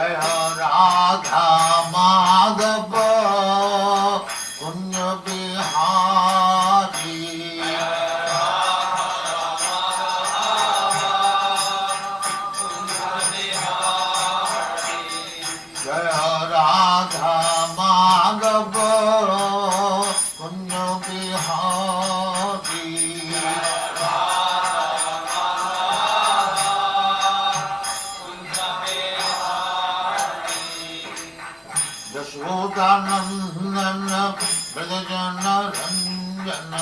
जय राधा माधव कुंज बिहारी जय राधा माधव कुंज बिहारी यशोदानंदन ब्रजजन रंजन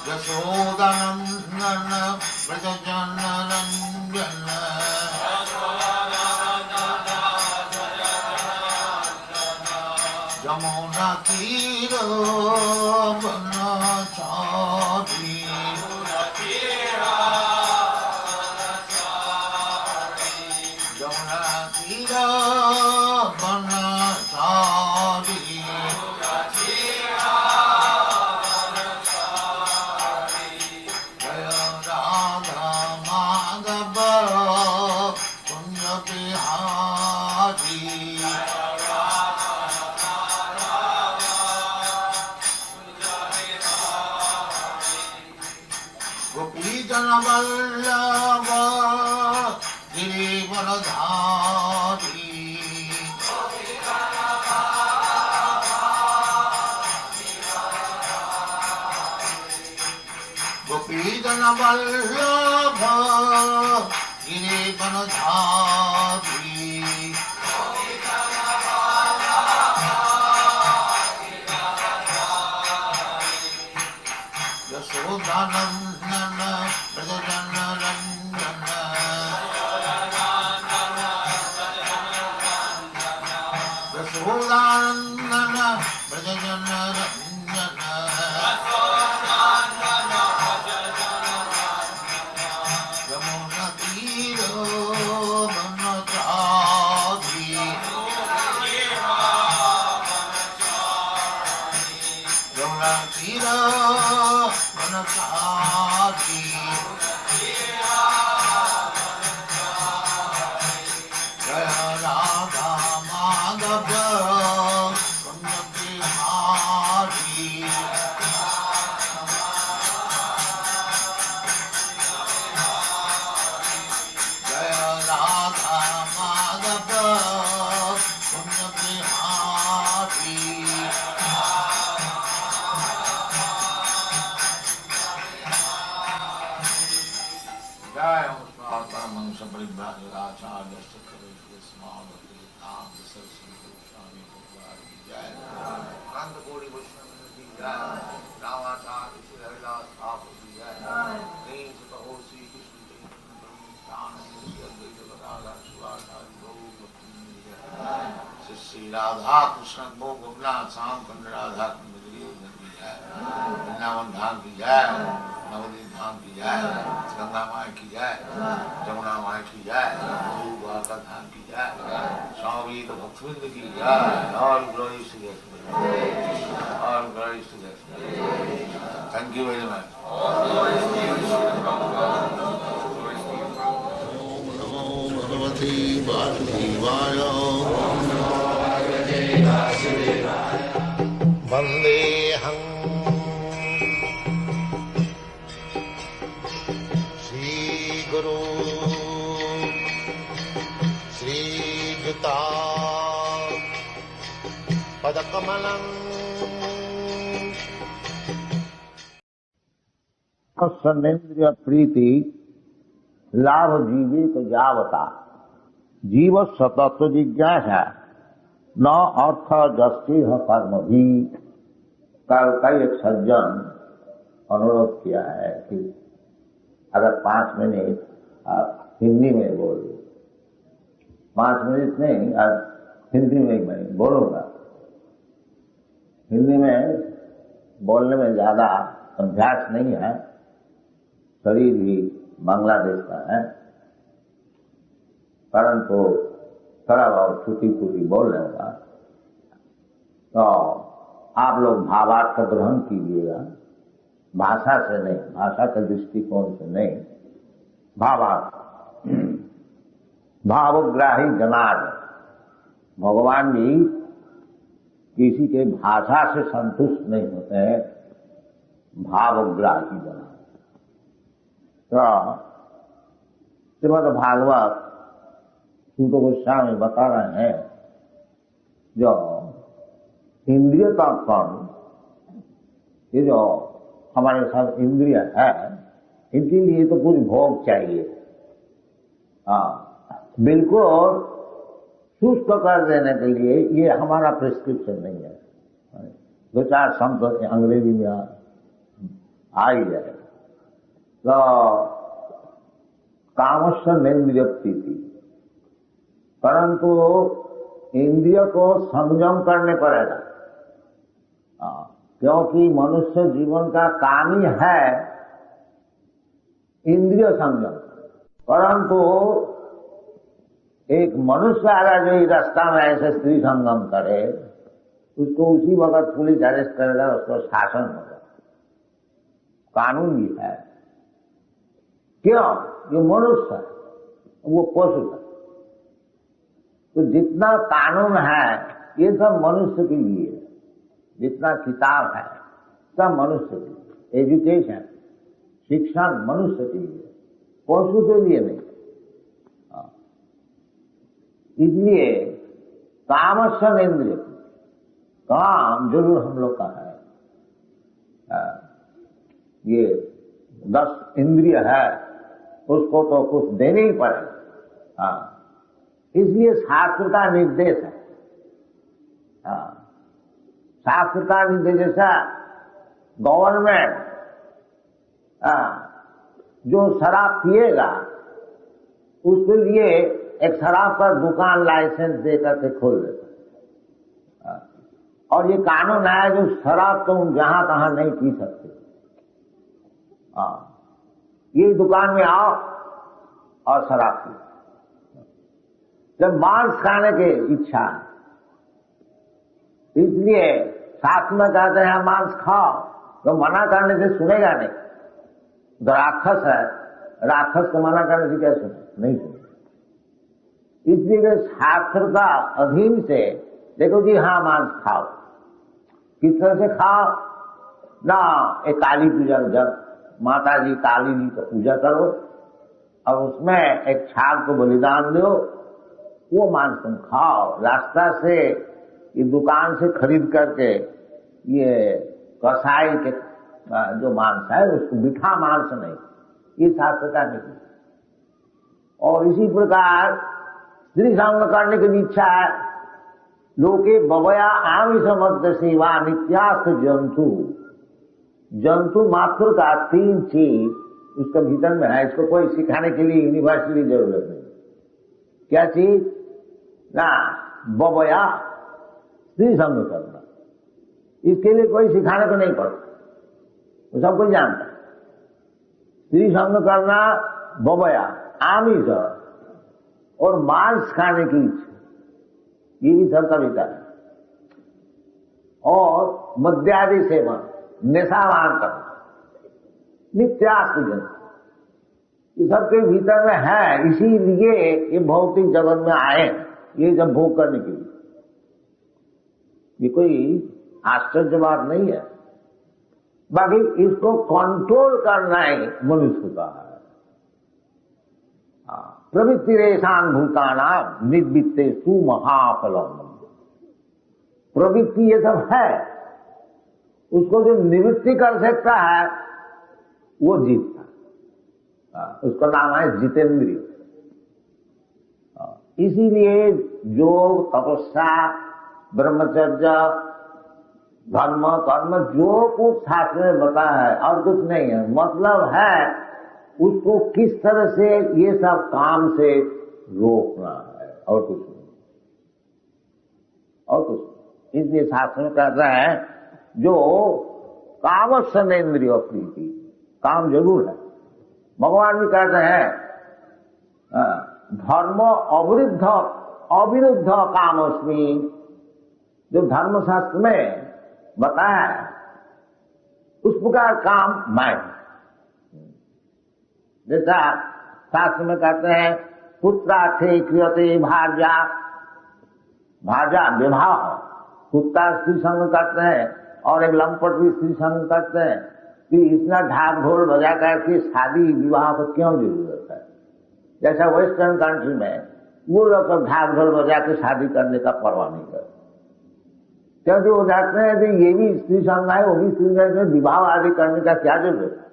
यशोदानंदन ब्रजजन रंजन यमुना तीर बनचारी यमुना तीर बनचारी जय राधा माधव कुंज बिहारी गोपी जन वल्लभ गिरिवरधारी गोपी जन वल्लभ गिरिवरधारी यशोदानंदन ब्रजजन रंजन यशोदानंदन ब्रजजन रंजन यमुना तीर बनचारी यमुना तीर बनचारी जय राधा माधव कुंज बिहारी जय राधा माधव कुंज बिहारी जय परमहंस परिव्राजकाचार्य सरस्वती जय अनंत कोटि वैष्णव की जय रामाचार्य श्री हरिदास ठाकुर की जय प्रेम से कहो श्री कृष्ण जय श्री राधा कृष्ण को गोपनाथ श्याम कुंड राधा कुंड की जय वृंदावन धाम की जय नवदीप धाम की जय गंगा माई की जय जमुना माई की जय द्वारका धाम की जय स्वामी तो भक्तवृंद की जय all glories to God all glories to God thank you very much ओम नमो भगवते वासुदेवाय वंदेहं गुरु श्रीयुता पदकमलं सन्नेन्द्रिय प्रीति लाभ जीवित जावता जीव सतत्व जिज्ञासा न अर्थ जस्ती कर्म भी। कल का एक सज्जन अनुरोध किया है कि अगर 5 मिनट आप हिंदी में बोल 5 मिनट नहीं, आज हिंदी में मैं बोलूंगा। हिंदी में बोलने में ज्यादा अभ्यास नहीं है, शरीर भी बांग्लादेश का है, परंतु थोड़ा बहुत छुट्टी फूटी बोल लूंगा। तो आप लोग भावार्थ ग्रहण कीजिएगा, भाषा से नहीं, भाषा के दृष्टिकोण से नहीं। भावग्राही जनार्दन, भगवान भी किसी के भाषा से संतुष्ट नहीं होते हैं, भावग्राही जनार्दन। तो श्रीमद् भागवत सूत गोस्वामी बता रहे हैं, जो इंद्रिय का कर्म, ये जो हमारे साथ इंद्रिय है, इनके लिए तो कुछ भोग चाहिए। बिल्कुल सुस्त कर देने के लिए ये हमारा प्रिस्क्रिप्शन नहीं है। दो चार शब्द अंग्रेजी में आ ही जाए। तो कामस्य निंद्रियप्ति थी, परंतु इंद्रिय को संयम करने पड़ेगा। क्योंकि मनुष्य जीवन का काम ही है इंद्रिय संयम। परंतु एक मनुष्य आगा जो इस रास्ता में ऐसे स्त्री संगम करे, उसको उसी वक्त पुलिस अरेस्ट करेगा, उसको शासन होगा, कानून भी है। क्यों? ये मनुष्य है, वो पशु है। तो जितना कानून है ये सब मनुष्य के लिए है, जितना किताब है सब मनुष्य के लिए, एजुकेशन शिक्षा मनुष्य के लिए, पशु के लिए नहीं। इसलिए कामस्य इंद्रिय, काम जरूर हम लोग का है। ये 10 इंद्रिय है, उसको तो कुछ देने ही पड़ेगा। इसलिए शास्त्र का निर्देश है। शास्त्र का निर्देश जैसा गवर्नमेंट जो शराब पिएगा उसके लिए एक शराब का दुकान लाइसेंस देकर के खोल देता। और ये कानून है जो शराब तुम जहां तहां नहीं पी सकते। ये दुकान में आओ और शराब पियो। जब मांस खाने की इच्छा है, इसलिए शास्त्र में कहते हैं मांस खाओ, तो मना करने से सुनेगा नहीं। तो राक्षस है, राक्षस को मना करने से क्या सुने? नहीं सुने। इसलिए शास्त्र का अधीन से देखो जी, हाँ मांस खाओ। किस तरह से खाओ ना? एक काली पूजा, जब माता जी काली जी को पूजा करो और उसमें एक छाग को बलिदान दो, वो मांस तुम खाओ। रास्ता से ये दुकान से खरीद करके ये कसाई के जो मांस है उसको मीठा मांस नहीं, ये शास्त्र का नहीं। और इसी प्रकार स्त्री संग करने की इच्छा है। लोके बवया आमिष मध्य सेवा नित्यास्थ जंतु, जंतु मात्र का 3 चीज उसके भीतर में है। इसको कोई सिखाने के लिए यूनिवर्सिटी की जरूरत नहीं। क्या चीज ना? बवया, स्त्री संग करना। इसके लिए कोई सिखाने को नहीं पड़ता, वो सब कुछ जानता है। स्त्री संग करना, बवया, आमिष और मांस खाने की इच्छा, ये भी सब कविता है। और मद्यादि सेवन, नशावान करना, नित्यास्थ जंतु, ये सबके भीतर में है। इसीलिए ये भौतिक जगत में आए, ये जब भोग करने के लिए। ये कोई आश्चर्य बात नहीं है। बाकी इसको कंट्रोल करना ही मनुष्य का है। प्रवृत्ति रेशान भूताना निर्वित्तेषु महाफलम। प्रवृत्ति ये सब है, उसको जो निवृत्ति कर सकता है वो जीतता। उसका नाम है जितेंद्रिय। इसीलिए योग, तपस्या, ब्रह्मचर्य, धर्म, कर्म जो कुछ शास्त्र में बताया है और कुछ नहीं है। मतलब है उसको किस तरह से ये सब काम से रोकना है, और कुछ नहीं, और कुछ नहीं। इसलिए शास्त्र में कहता है जो कामस्य इंद्रिय प्रीति, काम जरूर है। भगवान भी कहते हैं धर्म अविरुद्ध कामस्मि, जो धर्मशास्त्र में बताया है उस प्रकार काम मैं। जैसा शास्त्र में कहते हैं पुत्रार्थे क्रियते भार्या, भार्या विवाह, कुत्ता स्त्री संग करते हैं और एक लंपट भी स्त्री संग करते हैं, कि इतना ढाक ढोल बजा करके शादी विवाह को क्यों जरूरत है। जैसा वेस्टर्न कंट्री में वो लोग ढाक ढोल बजा के शादी करने का परवाह नहीं करते, क्योंकि वो जानते हैं कि ये भी स्त्री संग है, वो भी स्त्री संग है, विवाह आदि करने का क्या जरूरत है।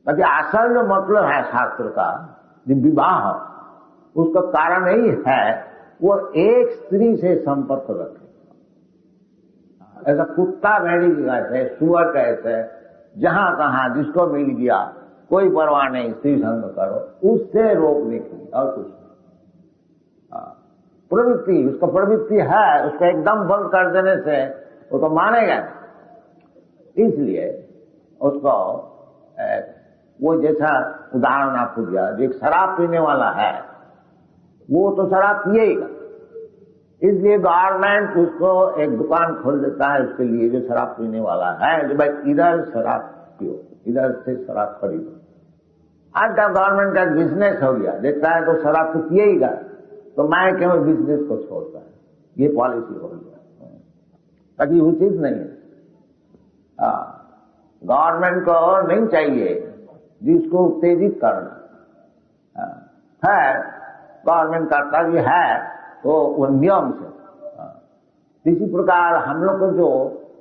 बाकी असल जो मतलब है शास्त्र का विवाह, उसका कारण यही है वो एक स्त्री से संपर्क रखे। ऐसा कुत्ता भेड़ी कैसे, सुअर कैसे, जहां कहां जिसको मिल गया कोई परवाह नहीं, स्त्री संग करो, उससे रोकने के लिए और कुछ नहीं। प्रवृत्ति, उसका प्रवृत्ति है, उसको एकदम बंद कर देने से वो तो मानेगा नहीं। इसलिए उसको वो जैसा उदाहरण आपको दिया, जो एक शराब पीने वाला है वो तो शराब पिएगा, इसलिए गवर्नमेंट उसको एक दुकान खोल देता है उसके लिए, जो शराब पीने वाला है, जो भाई इधर शराब पियो, इधर से शराब खरीदो। आज का गवर्नमेंट का बिजनेस हो गया, देखता है तो शराब तो पिएगा, तो मैं क्यों बिजनेस को छोड़ता है, ये पॉलिसी हो गया, ताकि उचित नहीं है। गवर्नमेंट को नहीं चाहिए जिसको उत्तेजित करना है, गवर्नमेंट करता भी है तो वो नियम से। इसी प्रकार हम लोग को जो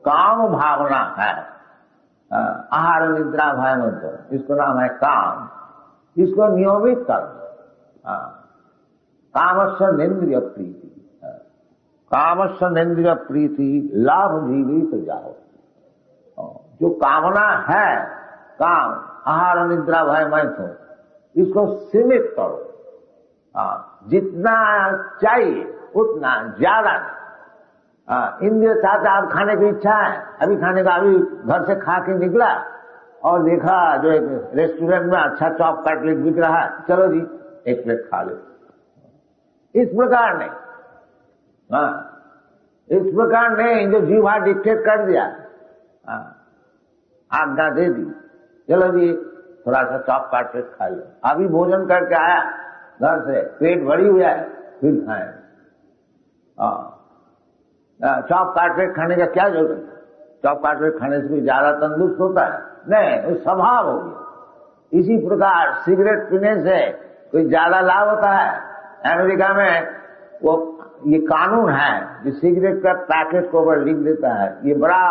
काम भावना है, आहार निद्रा भय मंत्र, इसको नाम है काम, इसको नियमित करना। कामस्य नेन्द्रिय प्रीति, कामस्य नेन्द्रिय प्रीति लाभ जीवित जाओ। जो कामना है, काम आहार निद्रा भय मंत्र, इसको सीमित करो। जितना चाहिए उतना, ज्यादा। इंद्रिय चाहता आप खाने की इच्छा है, अभी खाने का, अभी घर से खा के निकला और देखा जो एक रेस्टोरेंट में अच्छा चॉप कटलेट बिक रहा है, चलो जी एक प्लेट खा लो। इस प्रकार नहीं, इस प्रकार नहीं, जो जीवा डिक्टेट कर दिया, आज्ञा दे दी, चलो जी थोड़ा सा चॉप कटलेट खा लो, अभी भोजन करके आया घर से, पेट भरी हुआ है, फिर खाए। चॉप कटलेट खाने का क्या जरूरत है, चॉप कटलेट खाने से कोई ज्यादा तंदुरुस्त होता है? नहीं, वो स्वभाव हो गया। इसी प्रकार सिगरेट पीने से कोई ज्यादा लाभ होता है? अमेरिका में वो ये कानून है कि सिगरेट का पैकेट को ऊपर लिख देता है, ये बड़ा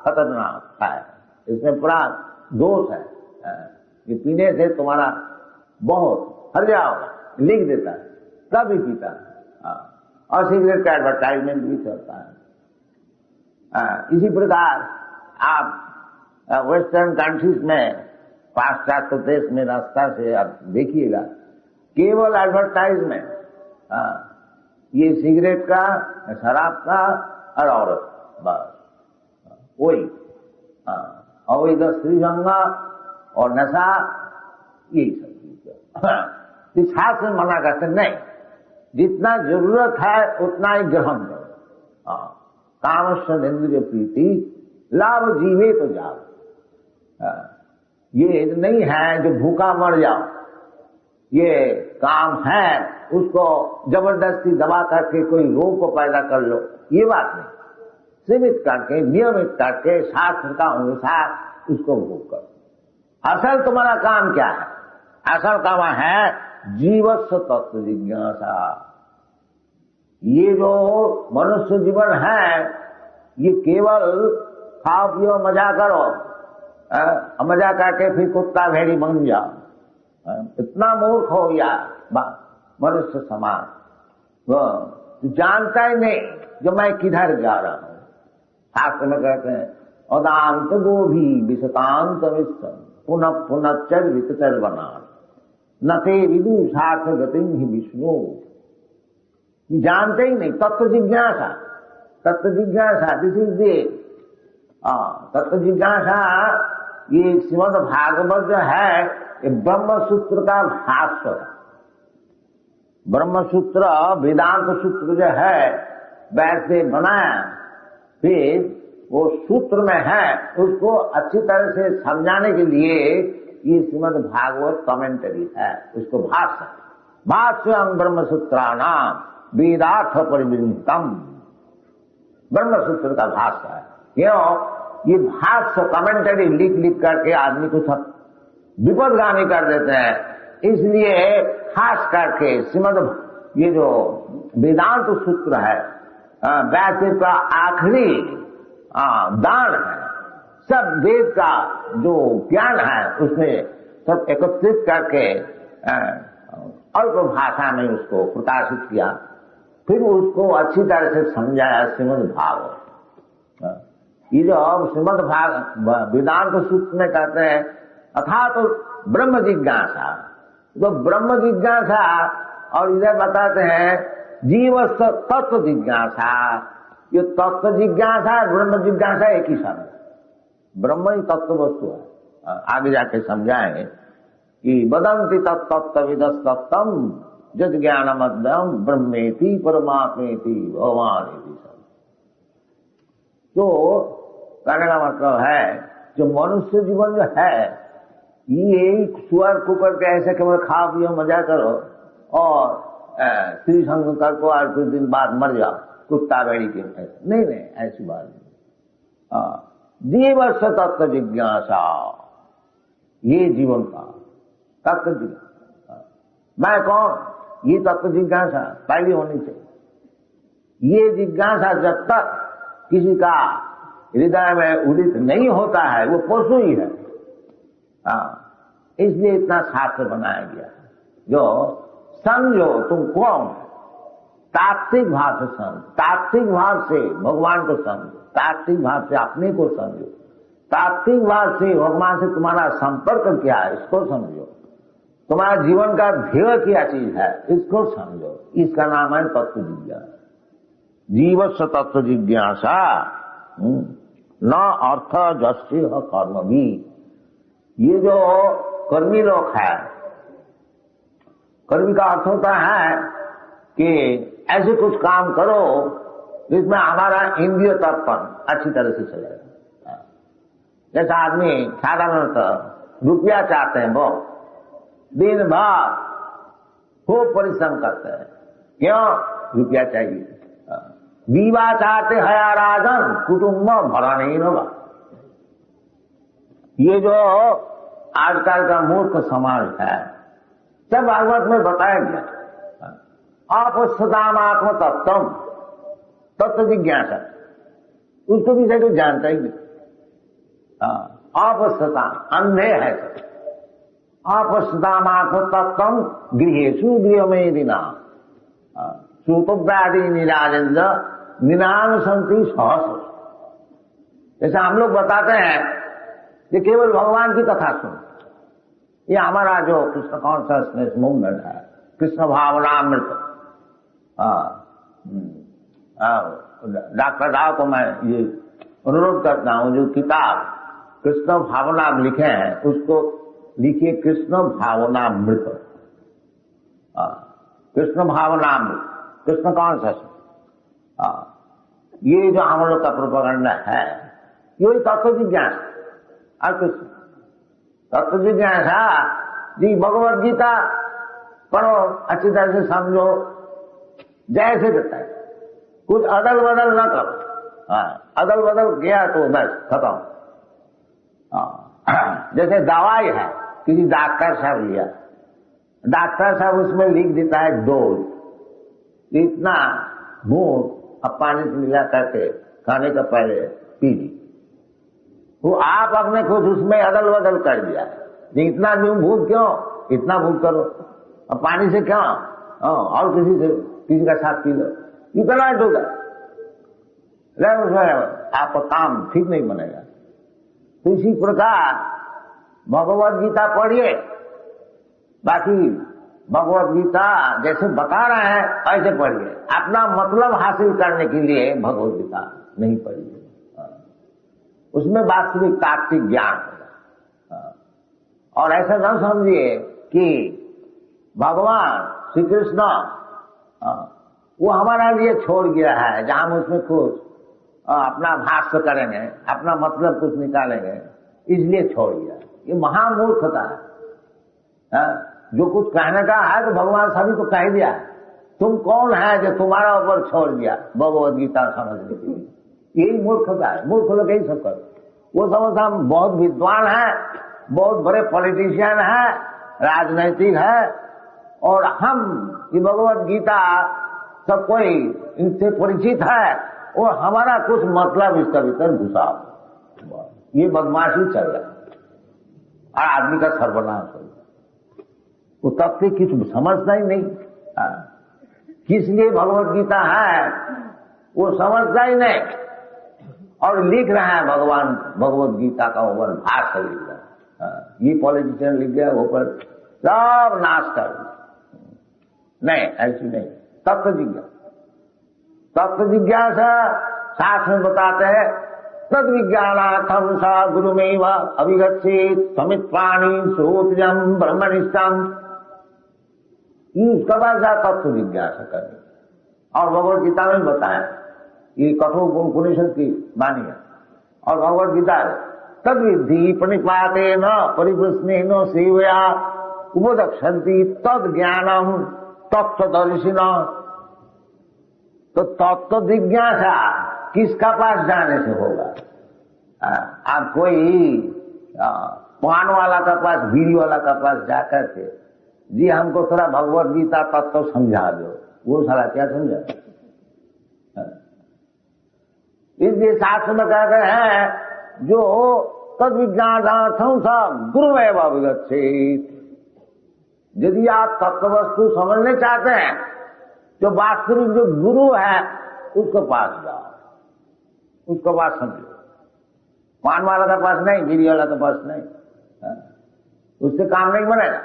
खतरनाक है, इसमें बड़ा दोष है, ये पीने से तुम्हारा बहुत हर जाओगा, लिख देता है, तभी पीता है। और सिगरेट का एडवर्टाइजमेंट भी चलता है। इसी प्रकार आप वेस्टर्न कंट्रीज में, पाश्चात्य देश में रास्ता से आप देखिएगा, केवल एडवर्टाइजमेंट, ये सिगरेट का, शराब का और औरत, बस वही। और इधर श्रीजंग और नशा, यही सब चीज। इस हाथ से मना करते नहीं, जितना जरूरत है उतना ही ग्रहण करो। कामस्य इंद्रिय प्रीति लाभ जीवे तो जाओ। ये नहीं है जो भूखा मर जाओ, ये काम है उसको जबरदस्ती दबा करके कोई रोग को पैदा कर लो, ये बात नहीं। सीमित करके, नियमित करके, शास्त्र का अनुसार उसको भोग करो। असल तुम्हारा काम क्या है? असल काम है जीवस्व तत्व जिज्ञासा। ये जो मनुष्य जीवन है, ये केवल खाओ पियो मजा करो, मजा करके फिर कुत्ता भेड़ी बन जाओ, इतना मूर्ख हो गया मनुष्य समाज। वो जानता ही नहीं जो मैं किधर जा रहा हूं। शास्त्र में कहते हैं अदांत गोभी विशतांत विश्व पुनः पुनः चल विचल बना नते विदुषार्थ गति ही विष्णु। जानते ही नहीं, तत्व जिज्ञासा, तत्व जिज्ञासा, दिस इज दे तत्व जिज्ञासा। ये श्रीमद् भागवत जो है, ये ब्रह्म सूत्र का भाष्य है। ब्रह्म सूत्र, वेदांत सूत्र जो है वैसे बनाया, फिर वो सूत्र में है, उसको अच्छी तरह से समझाने के लिए ये श्रीमद् भागवत कमेंटरी है, उसको भाष्य, भाष्यं ब्रह्मसूत्राणाम वेदार्थ परिवृतम, ब्रह्मसूत्र का भाष्य है। क्यों? ये भाष्य कमेंटरी लिख लिख करके आदमी को सब विपदगामी कर देते हैं, इसलिए खास करके श्रीमद् ये जो वेदांत सूत्र है, व्यास का आखिरी दान है, सब वेद का जो ज्ञान है उसमें सब एकत्रित करके अल्प भाषा में उसको प्रकाशित किया, फिर उसको अच्छी तरह से समझाया श्रीमद् भागवत। ये जो अब श्रीमद् वेदांत सूत्र में कहते हैं अथा तो ब्रह्म जिज्ञासा, तो ब्रह्म जिज्ञासा, और इधर बताते हैं जीव तत्व जिज्ञासा। ये तत्व जिज्ञासा ब्रह्म जिज्ञासा एक ही शब्द, ब्रह्म ही तत्व वस्तु है। आगे जाके समझाएंगे कि वदंति तत्तत्विदस्तत्तम जद ज्ञानमद्यम ब्रह्मेति परमात्मेति भगवानेति। तो कहने का मतलब है जो मनुष्य जीवन जो है ये सुअर कुकर के ऐसे केवल खा पियो मजा करो और स्त्री संग को और कुछ दिन बाद मर जाओ कुत्ता बेड़ी के, नहीं नहीं ऐसी बात नहीं। जीव तत्व जिज्ञासा, ये जीवन का तत्व जिज्ञासा, मैं कौन, ये तत्व जिज्ञासा पहली होनी चाहिए। ये जिज्ञासा जब तक किसी का हृदय में उदित नहीं होता है वो पशु ही है। इसलिए इतना शास्त्र बनाया गया है। जो समझो तुम कौन, तात्विक भाव से समझो, तात्विक भाव से भगवान को समझो, तात्विक भाव से अपने को समझो, तात्विक भाव से भगवान से तुम्हारा संपर्क क्या है इसको समझो, तुम्हारा जीवन का ध्येय क्या चीज है इसको समझो। इसका नाम है तत्व जिज्ञासा। जीवस्य तत्व जिज्ञासा न अर्थ जस्य कर्म भी। ये जो कर्मी लोग है, कर्मी का अर्थ होता है कि ऐसे कुछ काम करो जिसमें हमारा इंद्रिय तर्पण अच्छी तरह से चलेगा। जैसा आदमी साधारणतः रुपया चाहते हैं, वो दिन भर खूब परिश्रम करते हैं, क्यों? रुपया चाहिए। दीवा चाहते हया राजन कुटुंब भरा नहीं होगा। ये जो आजकल का मूर्ख समाज है, सब भागवत में बताया गया। अपस्थिताम आत्म तत्व, तत्व जिज्ञासा, उसको भी तो जानता ही नहीं। अपस्थिता अंधे है, अपस्थिताम आत्म तत्व गृहेषु गृह में दिना सुतव्यादि निराजेंद्र निरानुसंति सहस्र। जैसे हम लोग बताते हैं कि केवल भगवान की कथा सुन, ये हमारा जो कृष्ण कॉन्शियसनेस मूवमेंट है, कृष्ण भावनामृत, डॉक्टर राव को मैं ये अनुरोध करता हूं, जो किताब कृष्ण भावना लिखे हैं उसको लिखिए कृष्ण भावनामृत, कृष्ण भावनामृत, कृष्ण कॉन्शियसनेस। ये जो हम लोग का प्रोपेगेंडा है ये तत्व जिज्ञासा। और कृष्ण तत्व जिज्ञासा जी भगवत गीता पढ़ो, अच्छी तरह से समझो, जैसे कहता है, कुछ अदल बदल न करो। अदल बदल किया तो बस खत्म। जैसे दवाई है, किसी डॉक्टर साहब लिया, डॉक्टर साहब उसमें लिख देता है डोज, इतना मूड अब पानी से मिला करके खाने का पहले पी ली। वो आप अपने खुद उसमें अदल बदल कर दिया, इतना भूख क्यों, इतना भूख करो, अब पानी से क्या, और किसी का साथ पी लो, इतना डूबा, आपका काम ठीक नहीं बनेगा। तो इसी प्रकार भगवत गीता पढ़िए, बाकी भगवत गीता जैसे बता रहे हैं ऐसे पढ़िए, अपना मतलब हासिल करने के लिए भगवत गीता नहीं पढ़िए, उसमें वास्तविक तात्विक ज्ञान होगा। और ऐसा न समझिए कि भगवान श्री कृष्ण वो हमारा लिए छोड़ गया है, जहां हम उसमें कुछ अपना भाष्य करेंगे, अपना मतलब कुछ निकालेंगे, इसलिए छोड़ गया। ये महामूर्खता है। जो कुछ कहने का है तो भगवान सभी को कह दिया है। तुम कौन है जो तुम्हारा ऊपर छोड़ दिया भगवद गीता समझने के लिए? यही मूर्खता है। मूर्ख लोग यही सब कर, वो समझता हम बहुत विद्वान है, बहुत बड़े पॉलिटिशियन है, राजनैतिक है, और हम ये भगवद गीता सब कोई इनसे परिचित है और हमारा कुछ मतलब इसका भीतर घुसा। ये बदमाशी चल रहा है और आदमी का सर्वनाश हो गया। वो तब से कुछ समझता ही नहीं। किस लिए भगवद गीता है वो समझता ही नहीं, और लिख रहे हैं भगवान भगवद गीता का ऊपर भाष्य लिख रहा है। ये पॉलिटिशियन लिख गया ऊपर, सब नाश कर दिया। नहीं, ऐसी नहीं। तत्व जिज्ञासा शास्त्र में बताते हैं, तद विज्ञानार्थम सा गुरुमेव अभिगच्छेत समित प्राणी श्रोत्रजम ब्रह्मनिष्ठम। उसका बाद तत्व जिज्ञासा करनी। और भगवद गीता में बताया, ये कठोपनिषद की वाणी है। और भगवद गीता तद विद्धि प्रणिपाते न परिप्रश्ने न सेवया उपदक्षन्ति तद ज्ञानम तत्वदर्शिन। तो तत्व जिज्ञासा किसका पास जाने से होगा? आप कोई पान वाला का पास, बीड़ी वाला का पास जाकर के जी हमको थोड़ा भगवद गीता तत्व समझा दो, वो सारा क्या समझा? इसलिए शास्त्र में कहते हैं जो तद विज्ञानार्थम सा गुरुमेव अभिगच्छेत। यदि आप तत्व वस्तु समझने चाहते हैं तो वास्तविक जो गुरु है उसके पास जाओ, उसको पास समझो। पान वाला का पास नहीं, बीड़ी वाला का पास नहीं, उससे काम नहीं बनेगा।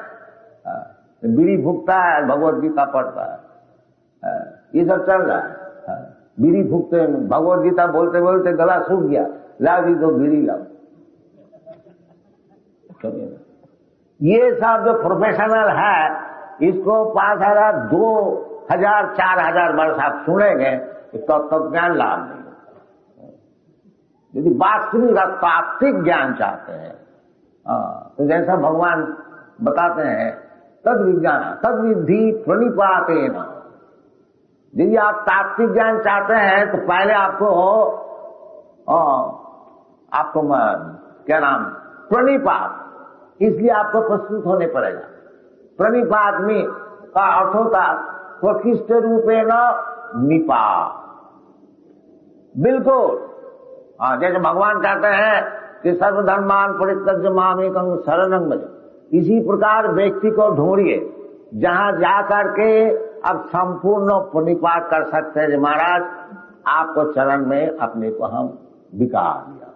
बीड़ी फूकता है, भगवद गीता पढ़ता है, ये सब चल रहा है। बीड़ी फूकते, भगवद गीता बोलते बोलते गला सूख गया, लाओ जी तो बीड़ी लाओ। ये सब जो प्रोफेशनल है, इसको 5,000, 2,000, 4,000 वर्ष आप सुनेंगे तो तब ज्ञान लाभ नहीं। यदि वास्तविक तात्विक ज्ञान चाहते हैं तो जैसा भगवान बताते हैं तद विज्ञान तद विद्धि प्रणिपातेन। यदि आप तात्विक ज्ञान चाहते हैं तो पहले आपको क्या नाम, प्रणिपात, इसलिए आपको प्रस्तुत होने पड़ेगा। प्रणिपात में का अर्थ होता प्रकृष्ट रूपेण निपा। बिल्कुल जैसे भगवान कहते हैं कि सर्वधर्मान परित्यज्य मामेकं शरणं भज, इसी प्रकार व्यक्ति को ढूंढिए जहां जाकर के अब संपूर्ण प्रणिपात कर सकते हैं। महाराज आपको चरण में अपने को हम बिका दिया,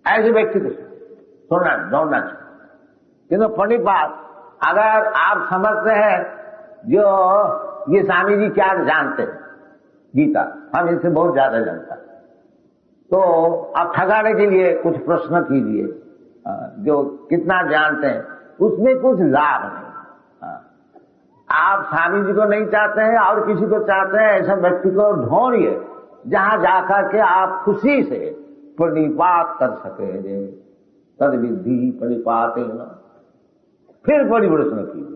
ऐसे व्यक्ति को सुनना दौड़ना चाहिए। किंतु प्रणिपात अगर आप समझते हैं जो ये स्वामी जी क्या जानते हैं गीता, हम इनसे बहुत ज्यादा जानता है, तो आप ठगाने के लिए कुछ प्रश्न कीजिए जो कितना जानते हैं, उसमें कुछ लाभ नहीं। आप स्वामी जी को नहीं चाहते हैं और किसी को चाहते हैं, ऐसा व्यक्ति को ढूंढिए जहां जाकर के आप खुशी से प्रणिपात कर सके। तद विद्धि प्रणिपातेन। फिर परिप्रश्न कीजिए,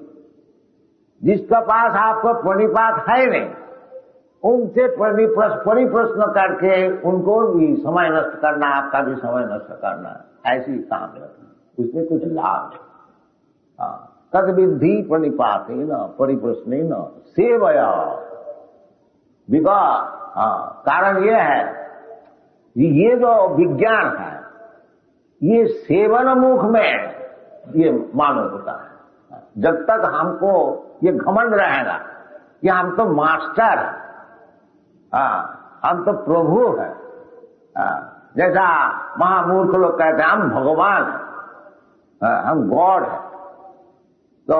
जिसका पास आपको प्रणिपात है नहीं, उनसे परिप्रश्न करके उनको भी समय नष्ट करना, आपका भी समय नष्ट करना, ऐसी काम रखना, उसमें कुछ लाभ है। तद विद्धि प्रणिपातेन परिप्रश्नेन सेवया। कारण यह है ये जो विज्ञान है ये सेवन मुख में ये मालूम होता है। जब तक हमको ये घमंड रहेगा कि हम तो मास्टर है, हम तो प्रभु है, जैसा महामूर्ख लोग कहते हैं हम भगवान है, हम गॉड है, तो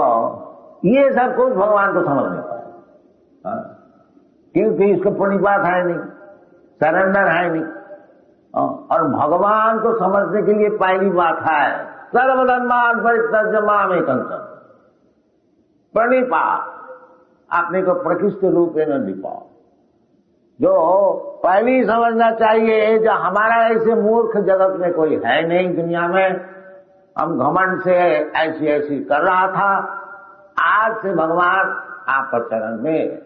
ये सब कुछ भगवान को समझ नहीं पाए, क्योंकि इसको प्रणिपात है नहीं, सरेंडर है नहीं। और भगवान को समझने के लिए पहली बात है सर्वधर्मान परित्यज्य मामेकं शरणं। प्रणिपात, अपने को प्रकृष्ट रूप में निपाओ। जो पहली समझना चाहिए, जो हमारा ऐसे मूर्ख जगत में कोई है नहीं दुनिया में। हम घमंड से ऐसी ऐसी कर रहा था, आज से भगवान आपका चरण में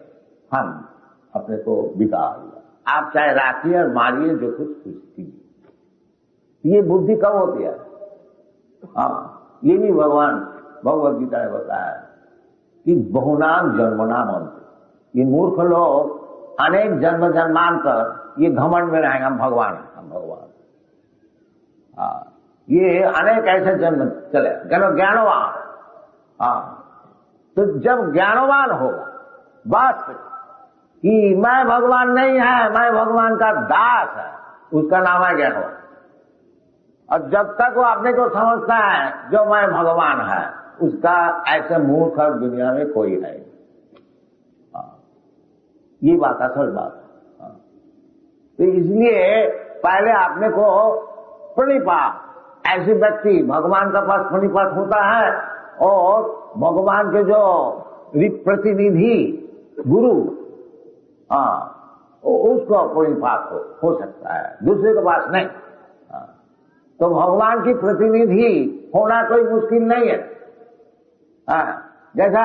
हम अपने को बिता लिया। आप चाहे राखिए और मारिए, जो कुछ कीजिए। ये बुद्धि कब होती है? हाँ, ये भी भगवान भगवद गीता ने बताया कि बहुनाम जन्मनाम अंत। ये मूर्ख लोग अनेक जन्म जन्मांतर ये घमंड में रहेंगे, हम भगवान हैं, हम भगवान। हाँ, ये अनेक ऐसे जन्म चले ज्ञानवान। हाँ, तो जब ज्ञानवान होगा बस कि मैं भगवान नहीं है, मैं भगवान का दास है, उसका नाम है ज्ञानवान। और जब तक वो अपने को समझता है जो मैं भगवान है, उसका ऐसे मूर्ख दुनिया में कोई है। ये बात असल बात है। तो इसलिए पहले अपने को प्रणिपात, ऐसे व्यक्ति भगवान का पास प्रणिपात होता है और भगवान के जो प्रतिनिधि गुरु, उसको प्रणिपात हो सकता है, दूसरे के पास नहीं। तो भगवान की प्रतिनिधि होना कोई मुश्किल नहीं है। जैसा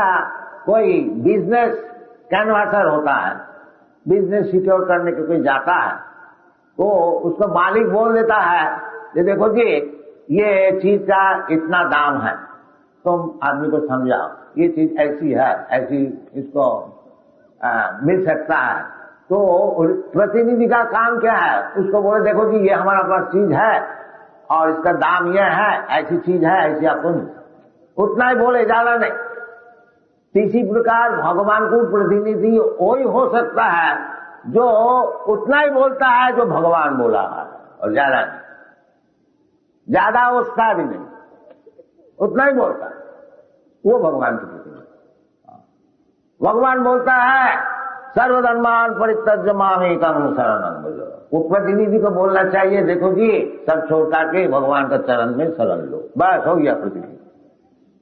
कोई बिजनेस कैनवासर होता है, बिजनेस सिक्योर करने के कोई जाता है, तो उसको मालिक बोल देता है ये देखो जी ये चीज का इतना दाम है, तुम आदमी को समझाओ, ये चीज ऐसी है, ऐसी इसको मिल सकता है। तो प्रतिनिधि का काम क्या है? उसको बोले देखो जी ये हमारा पास चीज है और इसका दाम यह है, ऐसी चीज है, ऐसी अपन, उतना ही बोले, ज्यादा नहीं। इसी प्रकार भगवान को प्रतिनिधि वही हो सकता है जो उतना ही बोलता है जो भगवान बोला है, और ज्यादा नहीं, ज्यादा उसका भी नहीं, उतना ही बोलता है, वो भगवान की प्रतिनिधि। भगवान बोलता है सर्वधर्मान परित्यज्य मामेकं शरणं व्रज। वो प्रतिनिधि को बोलना चाहिए देखो जी सब छोड़ के भगवान का चरण में शरण लो, बस हो गया प्रतिनिधि।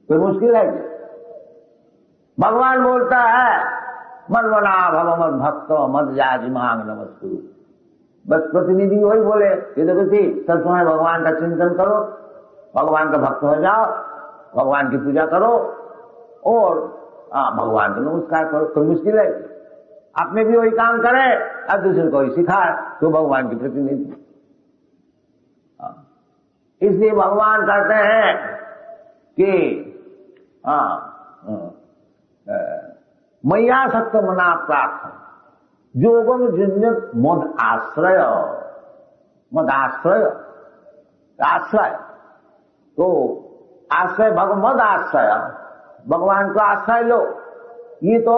कोई मुश्किल है क्या? भगवान बोलता है मन्मना भव मद भक्त मद याजमांग नमस्कुरु। बस प्रतिनिधि वही बोले ये देखो जी सब समय भगवान का चिंतन करो, भगवान का भक्त हो जाओ, भगवान की पूजा करो और भगवान को नमस्कार करो। कोई मुश्किल है? अपने भी वही काम करे और दूसरे को ही सिखाए, तो भगवान की प्रतिनिधि। इसलिए भगवान कहते हैं कि मैया सत्य मना प्रार्थना जोगम जुन्यत मद आश्रय, मद आश्रय, आश्रय तो आश्रय मद आश्रय, भगवान को आश्रय लो। ये तो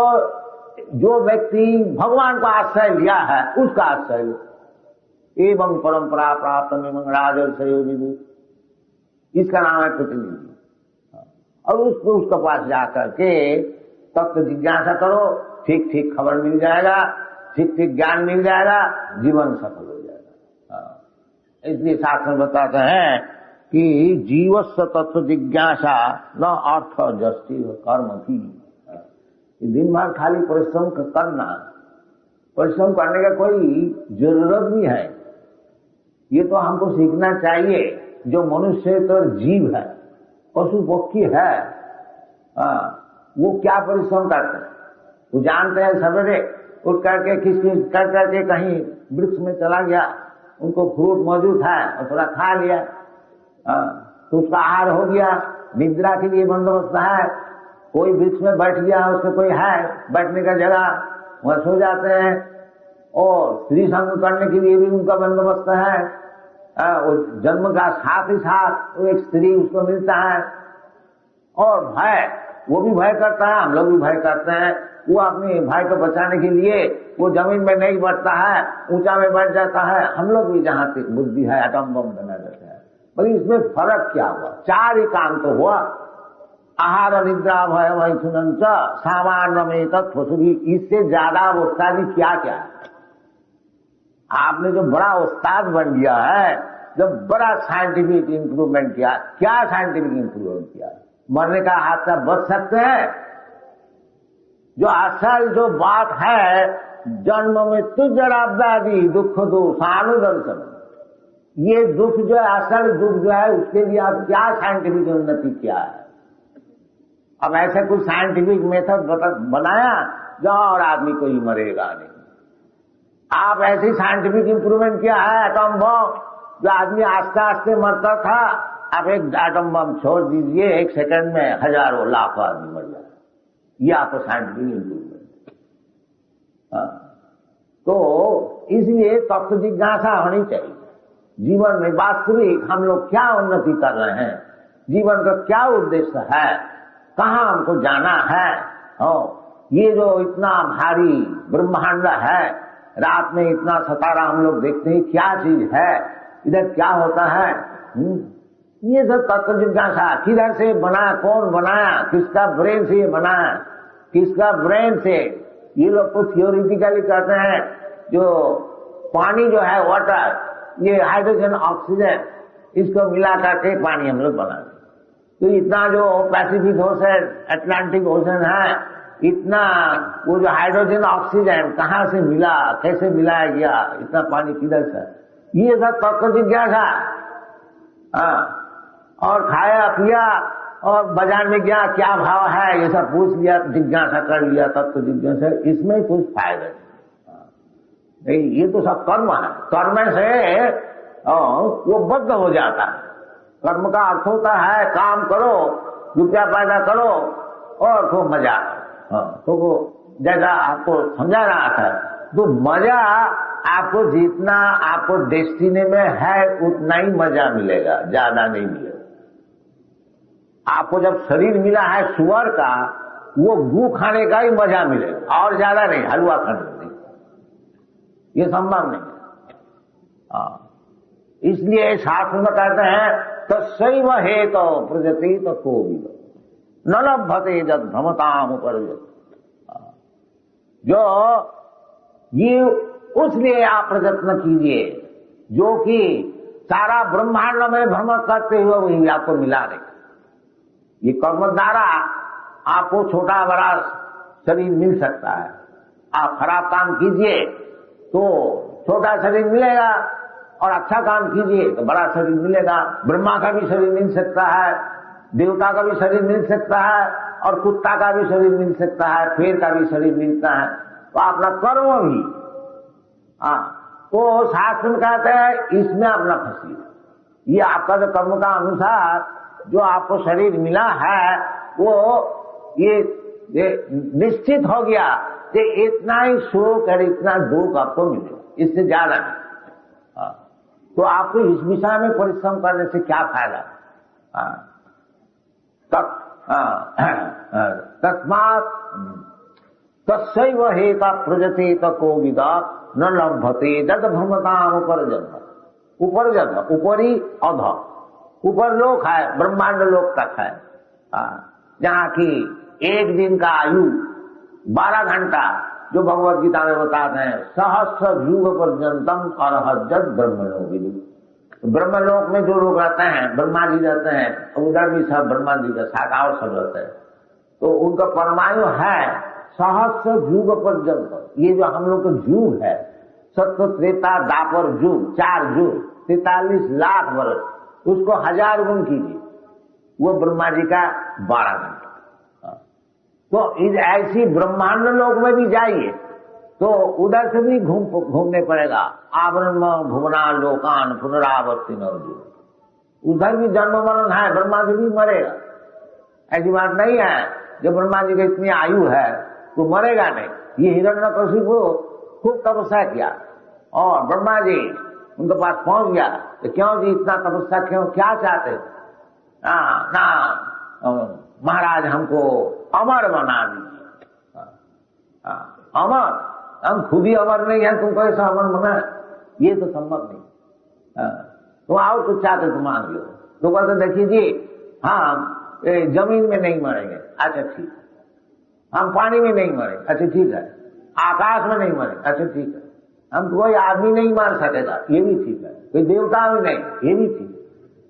जो व्यक्ति भगवान को आश्रय लिया है उसका आश्रय लो। एवं परंपरा प्राप्त एवं राजर्षयो विदु, इसका नाम है प्रतिनिधि। और उसको उसके पास जाकर के तत्व जिज्ञासा करो, ठीक ठीक खबर मिल जाएगा, ठीक ठीक ज्ञान मिल जाएगा, जीवन सफल हो जाएगा। इसलिए शास्त्र बताते हैं कि जीवस्य तत्व जिज्ञासा न अर्थ जस्ती कर्म की। दिन भर खाली परिश्रम करना, परिश्रम करने का कोई जरूरत नहीं है। ये तो हमको सीखना चाहिए। जो मनुष्य तो जीव है, पशु पक्षी है, वो क्या परिश्रम करते हैं? वो जानते हैं सवेरे उठ करके खिसखिस कर करके कहीं वृक्ष में चला गया, उनको फ्रूट मौजूद है और थोड़ा खा लिया, तो उसका आहार हो गया। निद्रा के लिए बंदोबस्त है, कोई वृक्ष में बैठ गया, उसके कोई है बैठने का जगह, वह सो जाते हैं। और स्त्री संग करने के लिए भी उनका बंदोबस्त है। जन्म का साथ ही साथ वो एक स्त्री उसको मिलता है। और भय, वो भी भय करता है, हम लोग भी भय करते हैं। वो अपने भाई को बचाने के लिए वो जमीन में नहीं बढ़ता है, ऊंचा में बैठ जाता है। हम लोग भी जहां तक बुद्धि है एटम बम बना देते हैं। पर इसमें फर्क क्या हुआ? चार ही काम तो हुआ, आहार निद्रा भय मैथुन सामान्य में तत्वसुभी। इससे ज्यादा उस्तादी क्या क्या है? आपने जो बड़ा उस्ताद बन गया है, जो बड़ा साइंटिफिक इंप्रूवमेंट किया, क्या साइंटिफिक इंप्रूवमेंट किया? मरने का हादसा बच सकते हैं? जो असल जो बात है जन्म मृत्यु जरा व्याधि दुख दोषानुदर्शन। ये दुख जो है, असल दुख जो है, उसके लिए आप क्या साइंटिफिक उन्नति किया है? अब ऐसे कुछ साइंटिफिक मेथड बनाया जो और आदमी कोई मरेगा नहीं। आप ऐसी साइंटिफिक इंप्रूवमेंट किया है, एटम बम, जो आदमी आस्ते आस्ते मरता था, आप एक एटम बम छोड़ दीजिए, 1 सेकंड में हजारों लाखों आदमी मर जाए। ये आपको साइंटिफिक इंप्रूवमेंट। तो इसलिए तत्व जिज्ञासा होनी चाहिए जीवन में। वास्तविक हम लोग क्या उन्नति कर रहे हैं, जीवन का क्या उद्देश्य है, कहाँ हमको जाना है। ये जो इतना भारी ब्रह्मांड है, रात में इतना सितारा हम लोग देखते हैं, क्या चीज है, इधर क्या होता है, ये सब तत्व जिज्ञासा। किधर से बना, कौन बनाया, किसका ब्रेन से ये बनाया, किसका ब्रेन से। ये लोग तो थियोरिटिकली कहते हैं जो पानी जो है, वाटर, ये हाइड्रोजन ऑक्सीजन, इसको मिला करके पानी हम लोग बनाते। तो इतना जो पैसिफिक ओशन, अटलांटिक ओशन है, इतना वो जो हाइड्रोजन ऑक्सीजन कहाँ से मिला, कैसे मिलाया गया, इतना पानी किधर से, ये सब तत्व जिज्ञासा। और खाया पिया और बाजार में गया, क्या भाव है, ये सब पूछ लिया, जिज्ञासा कर लिया, तत्व जिज्ञासा। इसमें कुछ फायदा नहीं, ये तो सब कर्म है। कर्म से वो बद्ध हो जाता है। कर्म का अर्थ होता है काम करो, रुपया पैदा करो और खूब मजा। तो वो जैसा आपको समझा रहा था, तो मजा आपको जितना आपको डेस्टिनी में है उतना ही मजा मिलेगा, ज्यादा नहीं मिलेगा। आपको जब शरीर मिला है सुअर का, वो गू खाने का ही मजा मिलेगा और ज्यादा नहीं, हलवा खाने का नहीं, ये संभव नहीं है। इसलिए शास्त्र में कहते हैं तस्सैव हेतो प्रजति तो कोविद न लभते जद भ्रमताम उपरजत। जो ये उसलिए आप प्रयत्न कीजिए जो कि सारा ब्रह्मांड में भ्रमण करते हुए वही आपको मिला नहीं। ये कर्म द्वारा आपको छोटा बड़ा शरीर मिल सकता है। आप खराब काम कीजिए तो छोटा शरीर मिलेगा, और अच्छा काम कीजिए तो बड़ा शरीर मिलेगा। ब्रह्मा का भी शरीर मिल सकता है, देवता का भी शरीर मिल सकता है, और कुत्ता का भी शरीर मिल सकता है, शेर का भी शरीर मिलता है। तो अपना कर्म भी तो शास्त्र में कहते हैं इसमें अपना फंसी। ये आपका जो कर्म का अनुसार जो आपको शरीर मिला है, वो ये निश्चित हो गया कि इतना ही सुख और इतना दुख आपको मिलेगा, इससे ज्यादा नहीं। तो आपको इस विषय में परिश्रम करने से क्या फायदा? तस्मात् तस्सैव हेता प्रजते तको विदा न लभते जद भ्रमताम उपर्जत। उपर्जत ऊपरी अध, ऊपर लोक है, ब्रह्मांड लोक तक है, जहाँ की एक दिन का आयु 12 घंटा, जो भगवत गीता में बताते हैं सहस्र युग पर्यंतम अरहत ब्रह्मलोक। ब्रह्मलोक में जो लोग रहते हैं, ब्रह्मा जी रहते हैं, उधर भी सब ब्रह्मा जी का शाखा और सब रहते हैं, तो उनका परमायु है सहस्र युग पर्यंत। ये जो हम लोग का युग है, सत्य त्रेता दापर युग, 4 युग 43 लाख वर्ष, उसको 1000 गुण कीजिए, वो ब्रह्मा जी का 12 घंटा। तो इस ऐसी ब्रह्मांड लोक में भी जाइए तो उधर से भी घूमने पड़ेगा। आवरण भुवना लोकान पुनरावर्ती नवजू, उधर भी जन्म मरण है, ब्रह्मा जी भी मरेगा। ऐसी बात नहीं है जो ब्रह्मा जी की इतनी आयु है तो मरेगा नहीं। ये हिरण्यकशिपु खूब तपस्या किया और ब्रह्मा जी उनके पास पहुंच गया तो क्यों जी इतना तपस्या क्यों, क्या चाहते? ना महाराज हमको अमर बना दीजिए। अमर, हम खुद ही अमर नहीं है, तुमको ऐसा अमर बना, ये तो संभव नहीं। तो आओ तो चाहते तो मांग लो। तो कहते देखिए जी, हाँ जमीन में नहीं मरेंगे, अच्छा ठीक। हम पानी में नहीं मरेंगे, अच्छा ठीक है। आकाश में नहीं मरेंगे, अच्छा ठीक है। हम कोई आदमी नहीं मार सकेगा, ये भी ठीक है। कोई देवता भी नहीं, ये भी ठीक है।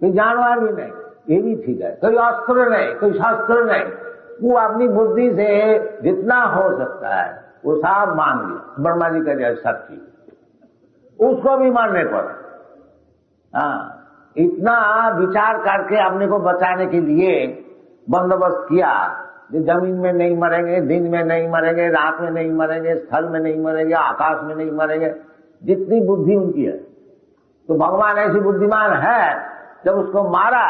कोई जानवर भी नहीं, ये भी ठीक है। कोई अस्त्र नहीं, कोई शस्त्र नहीं। वो अपनी बुद्धि से जितना हो सकता है वो सब मान लिया ब्रह्मा जी का जैसा सच्ची, उसको भी मानने पड़े। इतना विचार करके अपने को बचाने के लिए बंदोबस्त किया, जो जमीन में नहीं मरेंगे, दिन में नहीं मरेंगे, रात में नहीं मरेंगे, स्थल में नहीं मरेंगे, आकाश में नहीं मरेंगे, जितनी बुद्धि उनकी है। तो भगवान ऐसी बुद्धिमान है, जब उसको मारा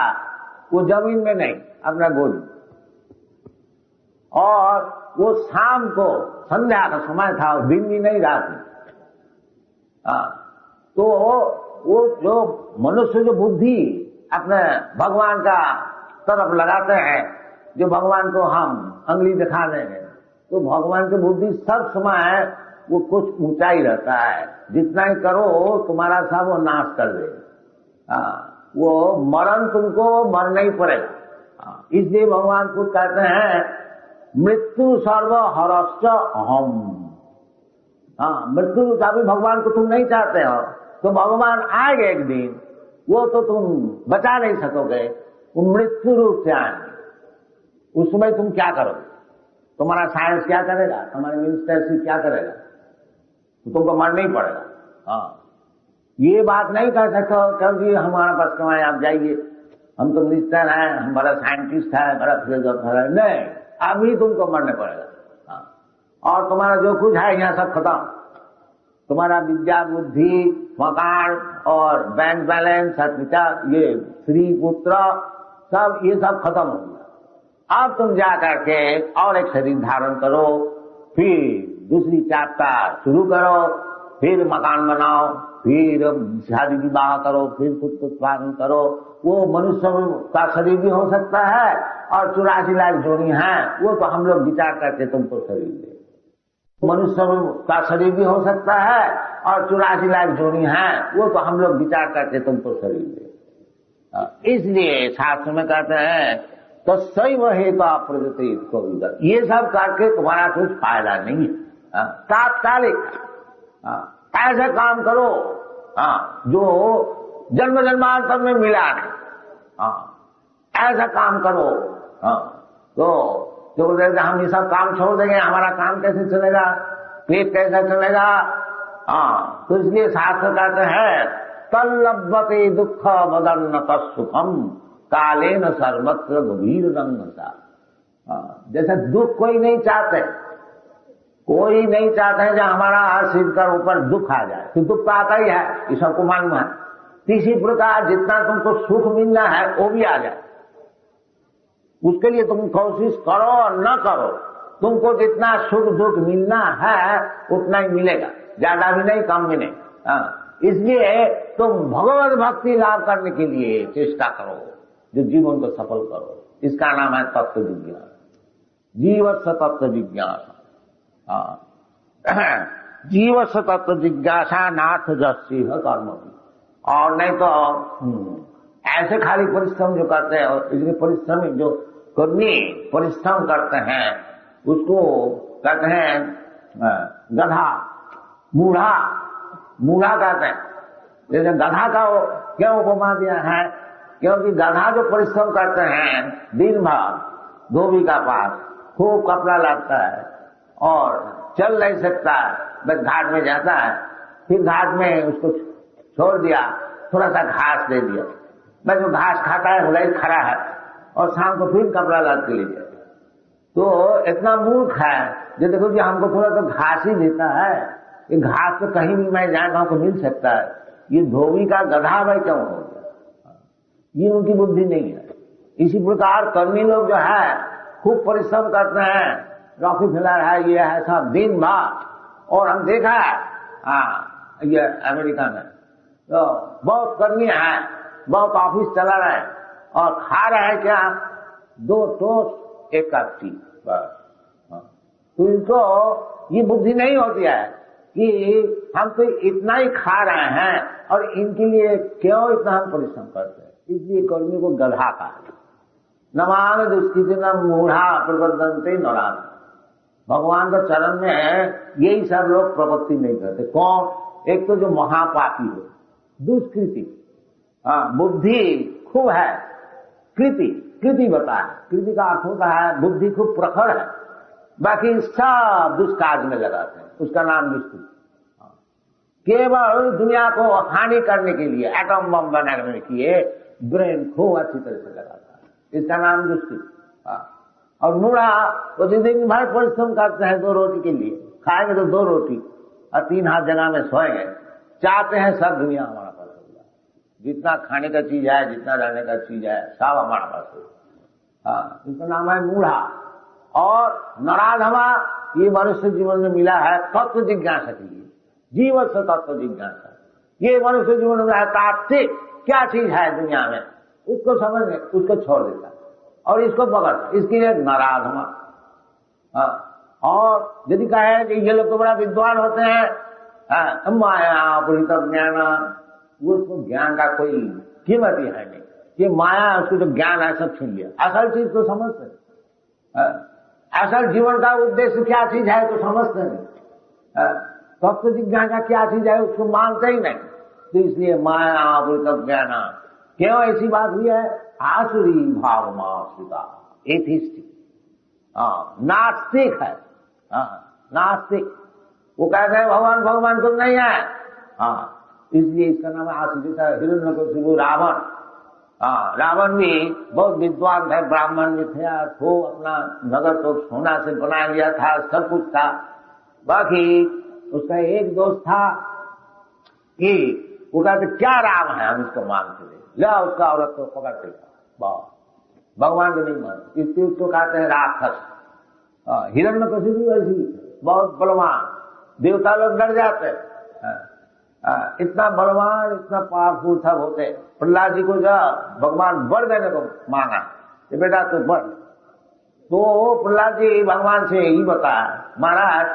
वो जमीन में नहीं, अपना गोद, और वो शाम को संध्या का समय था, दिन भी नहीं रात में। तो वो जो मनुष्य जो बुद्धि अपने भगवान का तरफ लगाते हैं, जो भगवान को हम अंगली दिखा देंगे, तो भगवान की बुद्धि सब समय वो कुछ ऊंचाई रहता है, जितना ही करो तुम्हारा सब वो नाश कर देगा। वो मरण तुमको मरना ही पड़ेगा। इसलिए भगवान को कहते हैं मृत्यु सर्व हरश्च अहम। मृत्यु का भी भगवान को तुम नहीं चाहते हो, तो भगवान आएगा एक दिन, वो तो तुम बचा नहीं सकोगे, वो मृत्यु रूप से आएंगे। उस समय तुम क्या करोगे? तुम्हारा साइंस क्या करेगा? तुम्हारे मिनिस्टरशिप क्या करेगा? तो तुमको मरना ही पड़ेगा। ये बात नहीं कह सकते हो क्योंकि हमारा पास कमाए, आप जाइए, हम तो मिनिस्टर हैं, हम बड़ा साइंटिस्ट है, बड़ा फिलोसोफर है। नहीं, अभी तुमको मरने पड़ेगा। और तुम्हारा जो कुछ है यहाँ सब खत्म। तुम्हारा विद्या, बुद्धि, मकान और बैंक बैलेंस, ये स्त्री पुत्र सब, ये सब खत्म हो गया। अब तुम जा करके और एक शरीर धारण करो, फिर दूसरी यात्रा शुरू करो, फिर मकान बनाओ, फिर शादी विवाह करो, फिर खुद उत्पादन करो। वो मनुष्य का शरीर भी हो सकता है, और 84 लाख जोड़ी है, वो तो हम लोग विचार करके तुमको शरीर दे। मनुष्य का शरीर भी हो सकता है, और 84 लाख जोड़ी है, वो तो हम लोग विचार करके तुमको शरीर दे। इसलिए शास्त्र में कहते हैं तो सही वही तो प्रगति को, ये सब करके तुम्हारा कुछ फायदा नहीं है। तात्कालिक ऐसा काम करो जो जन्म जन्मांतर में मिला नहीं। ऐसा काम करो तो जो बोलते हम ये सब काम छोड़ देंगे, हमारा काम कैसे चलेगा, पेट कैसा चलेगा। तो इसलिए शास्त्र कहते हैं तल्लभते दुख मदन्नत सुखम कालेन सर्वत्र गंभीर रंगता। जैसे दुख कोई नहीं चाहते, कोई नहीं चाहते है जो हमारा सिर कर ऊपर दुख आ जाए, तो दुख तो आता ही है, ये सबको मालूम है। इसी प्रकार जितना तुमको सुख मिलना है वो भी आ जाए, उसके लिए तुम कोशिश करो और न करो, तुमको जितना सुख दुख मिलना है उतना ही मिलेगा, ज्यादा भी नहीं, कम भी नहीं। इसलिए तुम भगवत भक्ति लाभ करने के लिए चेष्टा करो, जो जीवन को सफल करो। इसका नाम है तत्व जिज्ञासा, जीवस्य तत्व जिज्ञासा। जीवस्य तत्व जिज्ञासा नाथ जस्सी है कर्म भी। और नहीं तो ऐसे खाली परिश्रम जो करते हैं, इसलिए परिश्रम जो कर्मी परिश्रम करते हैं उसको कहते हैं गधा, मूढ़ा, मूढ़ा कहते हैं। जैसे गधा का क्यों उपमा दिया है? क्योंकि गधा जो परिश्रम करते हैं दिन भर धोबी का पास, खूब कपड़ा लगता है और चल नहीं सकता है, बस घाट में जाता है, फिर घाट में उसको छोड़ दिया, थोड़ा सा घास दे दिया, बस वो घास खाता है, वही खड़ा है, और शाम को फिर कपड़ा लाद के ले जाए। तो इतना मूर्ख है जो देखो कि हमको थोड़ा सा घास ही देता है, ये घास तो कहीं भी मैं जाए हमको मिल सकता है, ये धोबी का गधा भाई क्यों हो गया? ये उनकी बुद्धि नहीं है। इसी प्रकार कर्मी लोग जो है खूब परिश्रम करते हैं, रॉकफेलर है, ये है सब दिन भर, और हम देखा है ये अमेरिका में तो बहुत कर्मी है, बहुत ऑफिस चला रहे हैं और खा रहे हैं क्या, 2 टोस्ट 1 कप टी बस। तो इनको ये बुद्धि नहीं होती है कि हम तो इतना ही खा रहे हैं और इनके लिए क्यों इतना हम परिश्रम करते हैं। इसलिए कर्मी को गधा कहा, नमान दुष्कृति न मूढ़ा प्रवर्तन्ते नरान। भगवान के चरण में यही सब लोग प्रवृत्ति नहीं करते। कौन? एक तो जो महापापी हो, दुष्कृति, बुद्धि खूब है, कृति, कृति बता है, कृति का अर्थ होता है बुद्धि खूब प्रखर है, बाकी सब दुष्कार्य में लगाते हैं, उसका नाम दुष्टि। केवल दुनिया को हानि करने के लिए एटम बम बनाने के लिए ब्रेन खूब अच्छी तरह से लगाता है, इसका नाम दुष्टि। और मूढ़ा वो दिन भर परिश्रम करते हैं 2 रोटी के लिए, खाएंगे तो 2 रोटी और 3 हाथ जगह में सोएंगे, चाहते हैं सब दुनिया हमारा पास हो जाए, जितना खाने का चीज है, जितना रहने का चीज है, सब हमारा पास हो जाए। इसका नाम है मूढ़ा। और नराधमा ये मनुष्य जीवन में मिला है तत्व जिज्ञासा के लिए, जीवन से तत्व जिज्ञासा। ये मनुष्य जीवन में है तात्विक, क्या चीज है दुनिया में उसको समझने, उसको छोड़ देता और इसको पकड़ता, इसके लिए नराधमा। और यदि कहे कि ये लोग तो बड़ा विद्वान होते हैं, माया पुरी तब ज्ञान, उसको ज्ञान का कोई कीमत ही है नहीं, ये माया उसको जो ज्ञान है सब छीन लिया। असल चीज तो समझते नहीं, असल जीवन का उद्देश्य क्या चीज है तो समझते नहीं, तत्व जिज्ञासा क्या चीज है उसको मानते ही नहीं। तो इसलिए माया पुरी तब ज्ञान, क्यों ऐसी बात हुई है? आसुरी भाव माश्रिता, एथिस्टिक, नास्तिक है, नास्तिक। वो कहते हैं भगवान भगवान तो नहीं है, इसलिए इसका नाम है आसुरी। हिरण्यकशिपु रावण, रावण भी बहुत विद्वान थे, ब्राह्मण भी थे, खूब अपना नगर तो सोना से बना लिया था, सब कुछ था। बाकी उसका एक दोस्त था कि वो कहते क्या राम है, हम इसको मानते थे, ला उसका औरत को पकड़ते भगवान को नहीं मानते, इसलिए उसको कहते हैं राक्षस। हिरण्यकशिपु ऐसी बहुत बलवान, देवता लोग डर जाते, इतना बलवान इतना पावरफुल था होते। प्रहलाद जी को जब भगवान वर देने को मांगा कि बेटा तो बढ़, तो प्रहलाद जी भगवान से यही बताया, महाराज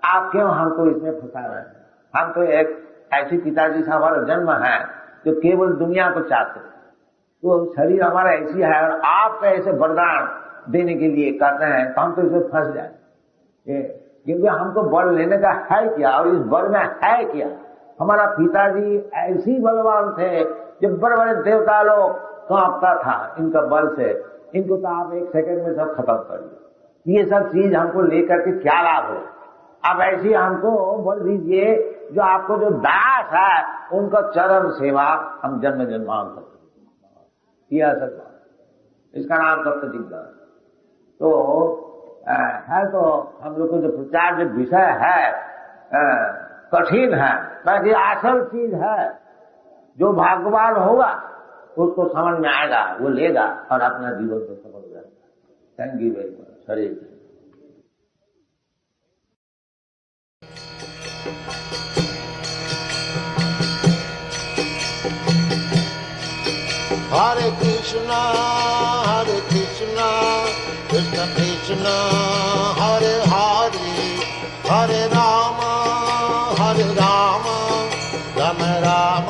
आप क्यों हमको इसमें फंसा रहे हैं, हम तो एक ऐसी पिताजी से हमारा जन्म है जो केवल दुनिया को चाहते, तो शरीर हमारा ऐसी है और आप ऐसे वरदान देने के लिए कहते हैं तो हम तो इसमें फंस जाए, क्योंकि हमको वर लेने का है क्या और इस वर में है क्या। हमारा पिताजी ऐसी बलवान थे, जब बड़े बड़े देवता लोग कांपता था इनका बल से, इनको तो आप 1 सेकंड में सब खत्म कर दिए। ये सब चीज हमको लेकर के क्या लाभ हो, अब ऐसी हमको बोल दीजिए जो आपको जो दास है उनका चरण सेवा हम जन्म जन्मांतर किया सकता, इसका नाम तत्व जिज्ञासा। तो है तो हम लोग को जो प्रचार जो विषय है कठिन है, बाकी असल चीज है, जो भाग्यवान होगा उसको समझ में आएगा, वो लेगा और अपना जीवन को सफल हो जाएगा। Thank you very much. Hare Krishna Krishna Krishna Hare Hare, Hare Ram Ram Ram